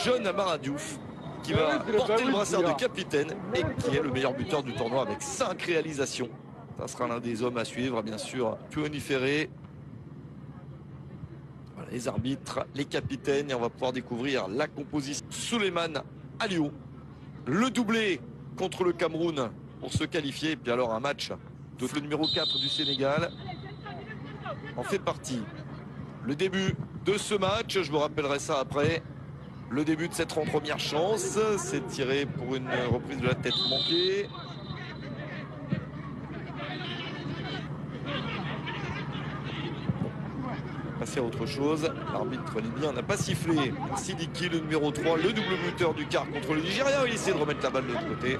jeune Amara Diouf qui va porter le brassard de capitaine et qui est le meilleur buteur du tournoi avec 5 réalisations. Ça sera l'un des hommes à suivre, bien sûr. Tuoni Ferré. Voilà, les arbitres, les capitaines, et on va pouvoir découvrir la composition. Souleymane Alio, le doublé contre le Cameroun pour se qualifier. Et puis alors un match de le numéro 4 du Sénégal en fait partie. Le début de ce match, je vous rappellerai ça après. Le début de cette première chance, c'est tiré pour une reprise de la tête manquée. Passer à autre chose. L'arbitre libyen n'a pas sifflé. Sidiki, le numéro 3, le double buteur du quart contre le Nigeria. Il essaie de remettre la balle de l'autre côté.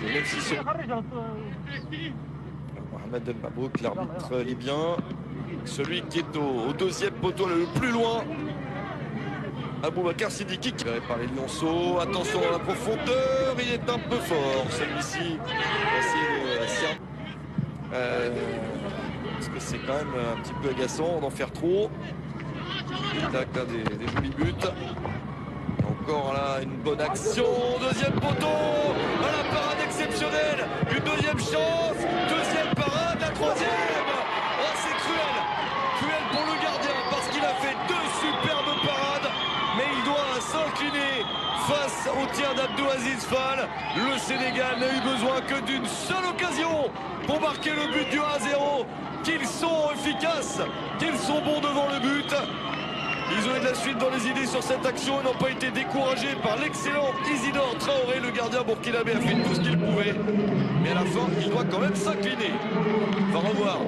Et même si Mohamed El Mabrouk, l'arbitre libyen, celui qui est au deuxième poteau le plus loin. Aboubacar Sidiki qui est par les lionceaux. Attention dans la profondeur, il est un peu fort celui-ci. Parce que c'est quand même un petit peu agaçant d'en faire trop. Tac, là, des jolis buts. Et encore là une bonne action. Deuxième poteau. À la parade exceptionnelle. Une deuxième chance. Deuxième parade. La troisième. Oh, c'est cruel. Cruel pour le gardien parce qu'il a fait 2 superbes parades. Mais il doit s'incliner face au tir d'Abdou-Aziz Fall. Le Sénégal n'a eu besoin que d'une seule occasion pour marquer le but du 1-0. Qu'ils sont efficaces, qu'ils sont bons devant le but. Ils ont eu de la suite dans les idées sur cette action et n'ont pas été découragés par l'excellent Isidore Traoré. Le gardien burkinabé a fait tout ce qu'il pouvait. Mais à la fin, il doit quand même s'incliner. On va revoir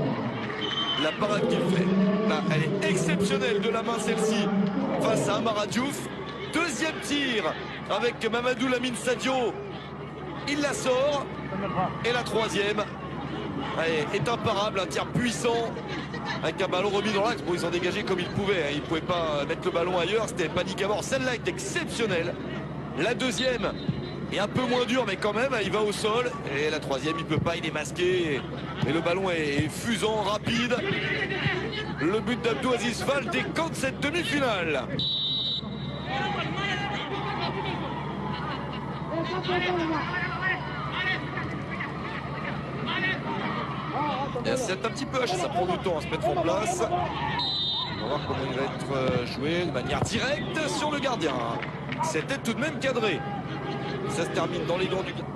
la parade qu'il fait. Là, elle est exceptionnelle de la main celle-ci face à Amara Diouf. Deuxième tir avec Mamadou Lamine Sadio. Il la sort. Et la troisième est imparable, un tir puissant avec un ballon remis dans l'axe. Bon, ils ont dégagé comme ils pouvaient, hein. Ils ne pouvaient pas mettre le ballon ailleurs, c'était panique à mort. Celle-là est exceptionnelle. La deuxième est un peu moins dure, mais quand même, il va au sol. Et la troisième, il ne peut pas, il est masqué. Et le ballon est fusant, rapide. Le but d'Abdou-Aziz Fall décante cette demi-finale. C'est un petit peu haché, ça prend du temps à se mettre en place. On va voir comment il va être joué de manière directe sur le gardien. C'était tout de même cadré. Ça se termine dans les gants du gardien.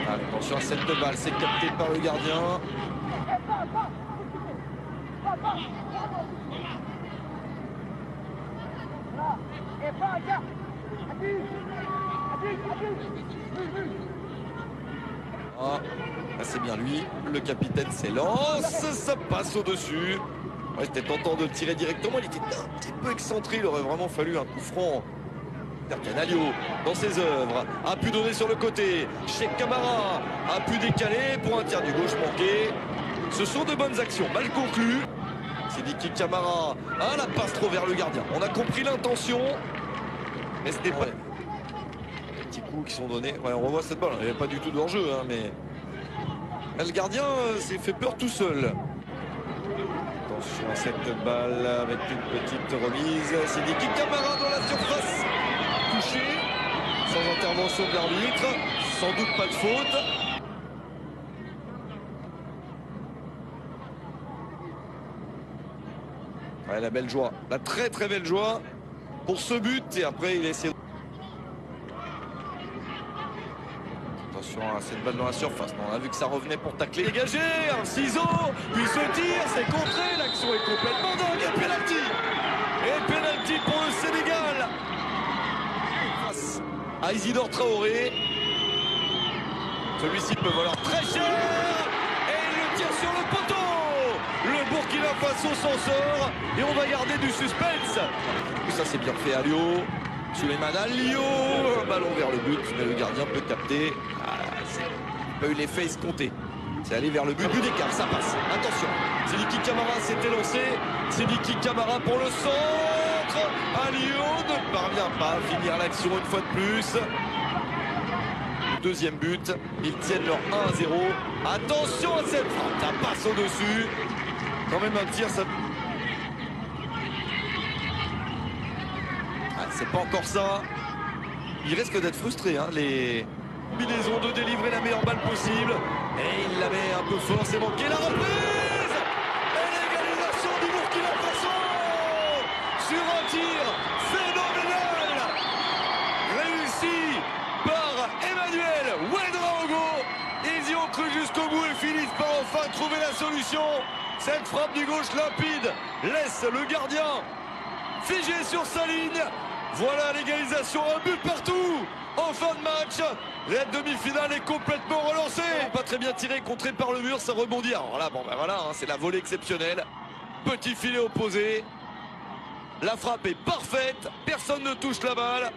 Attention à cette balle, c'est capté par le gardien. Ah, c'est bien lui, le capitaine s'élance, ça passe au-dessus. Ouais, c'était tentant de le tirer directement, il était un petit peu excentré, il aurait vraiment fallu un coup franc. Alio, dans ses œuvres, a pu donner sur le côté. Cheikh Camara a pu décaler pour un tir du gauche manqué. Ce sont de bonnes actions, mal conclues. Sidiki Camara, la passe trop vers le gardien. On a compris l'intention, mais c'était pas... Les petits coups qui sont donnés. Ouais, on revoit cette balle, il n'y avait pas du tout de hors-jeu, hein, mais... Le gardien s'est fait peur tout seul. Attention à cette balle avec une petite remise. Sidiki Camara dans la surface. Touché, sans intervention de l'arbitre, sans doute pas de faute. Ouais, la belle joie, la très très belle joie pour ce but. Et après il a essayé. Attention à cette balle dans la surface. Non, on a vu que ça revenait pour tacler. Dégagé, un ciseau, puis ce tir, c'est contré. L'action est complètement dingue. Et pénalty. Et pénalty pour le Sénégal. À Isidore Traoré. Celui-ci peut valoir très cher. Et il le tire sur le poteau. Le Burkina Faso s'en sort. Et on va garder du suspense. Ça c'est bien fait, Alio. Souleymane Alio. Un ballon vers le but. Mais le gardien peut capter. Il n'a pas eu l'effet escompté. C'est aller vers le but du décart. Ça passe. Attention. Sidiki Camara s'était lancé. Sidiki Camara pour le centre. Alio ne parvient pas à finir l'action une fois de plus. Deuxième but, ils tiennent leur 1-0. Attention à cette frappe, ça passe au-dessus. Quand même un tir, ça... Ah, c'est pas encore ça. Il risque d'être frustré, hein, les combinaisons de délivrer la meilleure balle possible. Et il la met un peu fort, c'est manqué. La reprise et l'égalisation du Burkina Faso sur un tir phénoménal réussi par Emmanuel Ouedraogo. Ils y ont cru jusqu'au bout et finissent par enfin trouver la solution. Cette frappe du gauche limpide laisse le gardien figé sur sa ligne. Voilà l'égalisation, un but partout en fin de match. La demi-finale est complètement relancée. Pas très bien tiré, contré par le mur, ça rebondit. Alors là, bon ben voilà, hein, c'est la volée exceptionnelle. Petit filet opposé. La frappe est parfaite, personne ne touche la balle.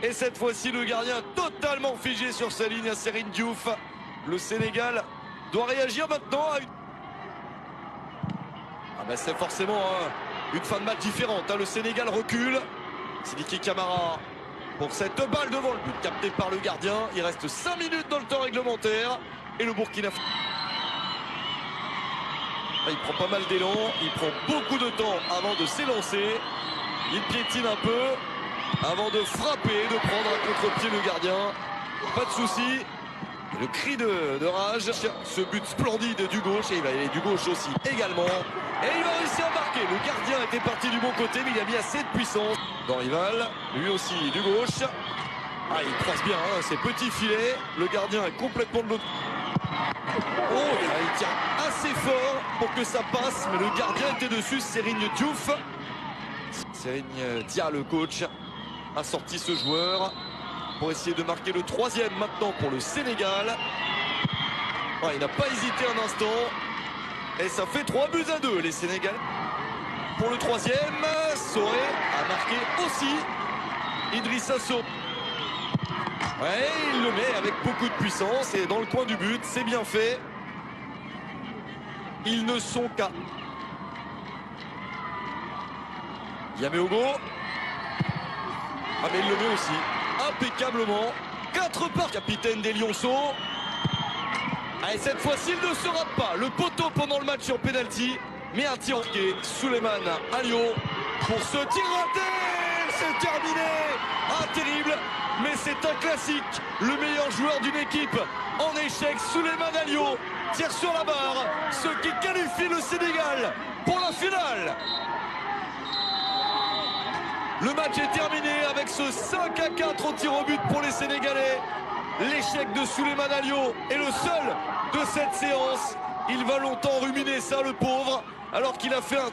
Et cette fois-ci, le gardien totalement figé sur sa ligne à Serigne Diouf. Le Sénégal doit réagir maintenant à une... Ah ben c'est forcément une fin de match différente. Hein. Le Sénégal recule. Sidiki Camara pour cette balle devant le but, capté par le gardien. Il reste 5 minutes dans le temps réglementaire. Et le Burkina Faso... Il prend pas mal d'élan, il prend beaucoup de temps avant de s'élancer. Il piétine un peu avant de frapper, de prendre un contre-pied le gardien. Pas de souci. Le cri de rage, ce but splendide du gauche, et il va y aller du gauche aussi également. Et il va réussir à marquer. Le gardien était parti du bon côté, mais il a mis assez de puissance. Dans Rival, lui aussi du gauche. Ah, il trace bien hein, ses petits filets. Le gardien est complètement de l'autre. Oh, il tient assez fort pour que ça passe, mais le gardien était dessus, Serigne Diouf. Serigne Dia, le coach, a sorti ce joueur pour essayer de marquer le troisième maintenant pour le Sénégal. Oh, il n'a pas hésité un instant. Et ça fait 3-2 les Sénégalais. Pour le troisième, Soré a marqué aussi. Idrissa Sow. Ouais, il le met avec beaucoup de puissance et dans le coin du but, c'est bien fait. Ils ne sont qu'à. Yameogo. Ah mais il le met aussi, impeccablement. 4 parts, capitaine des Lionceaux. Et cette fois-ci, il ne se rate pas. Le poteau pendant le match sur penalty. Mais un tir qui est Souleymane Alio pour ce tir raté. C'est terminé. Ah, terrible. Mais c'est un classique. Le meilleur joueur d'une équipe en échec, Souleymane Alio, tire sur la barre. Ce qui qualifie le Sénégal pour la finale. Le match est terminé avec ce 5-4 au tir au but pour les Sénégalais. L'échec de Souleymane Alio est le seul de cette séance. Il va longtemps ruminer ça, le pauvre, alors qu'il a fait un